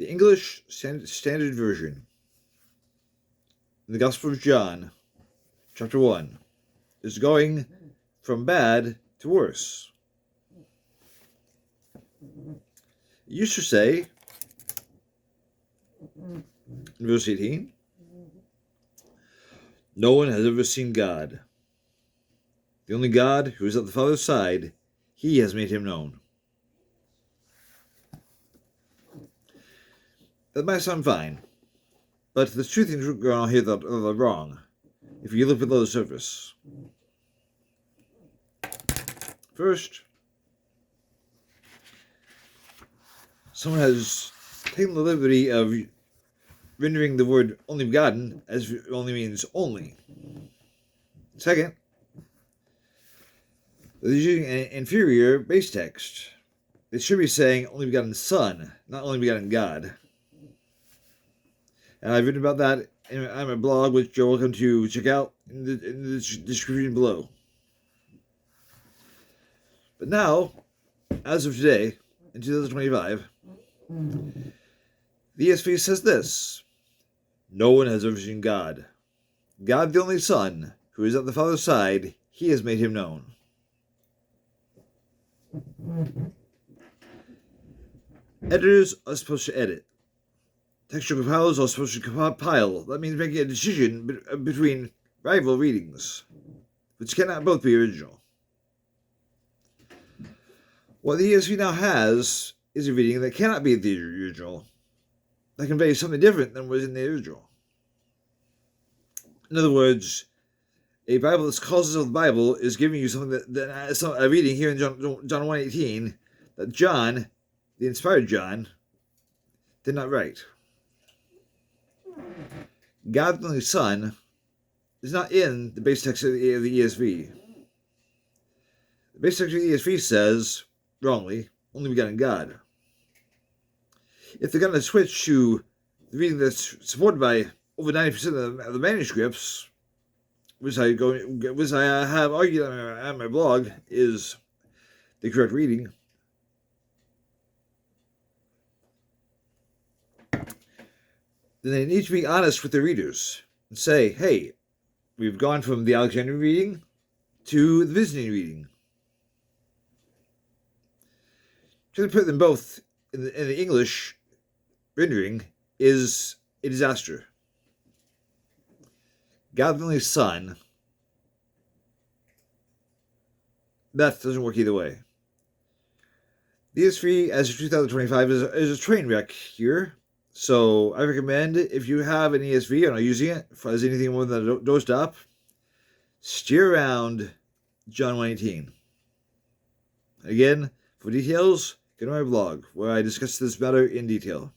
The English Standard Version. In the Gospel of John, chapter 1, is going from bad to worse. It used to say, in verse 18, no one has ever seen God. The only God who is at the Father's side, he has made him known. That might sound fine, but there's two things going on here that are wrong, if you look below the surface. First, someone has taken the liberty of rendering the word only begotten as it only means only. Second, they're using an inferior base text. They should be saying only begotten Son, not only begotten God. And I've written about that on my blog, which you're welcome to check out in the description below. But now, as of today, in 2025, the ESV says this: no one has ever seen God. God, the only Son, who is at the Father's side, he has made him known. Editors are supposed to edit. Textual compilers are supposed to compile. That means making a decision between rival readings, which cannot both be original. What the ESV now has is a reading that cannot be the original, that conveys something different than was in the original. In other words, a Bible that calls itself the Bible is giving you something a reading here in John 1:18 that John, the inspired John, did not write. God, the only Son, is not in the base text of the ESV. The base text of the ESV says, wrongly, only begotten God. If they're going to switch to the reading that's supported by over 90% of the manuscripts, which I have argued on my blog is the correct reading, then they need to be honest with their readers and say, hey, we've gone from the Alexandrian reading to the Byzantine reading. Trying to put them both in the English rendering is a disaster. God, the only Son, that doesn't work either way. The ESV as of 2025 is a train wreck here. So I recommend, if you have an ESV and are using it as anything more than a doorstop, steer around John 1:18. Again, for details, go to my blog, where I discuss this matter in detail.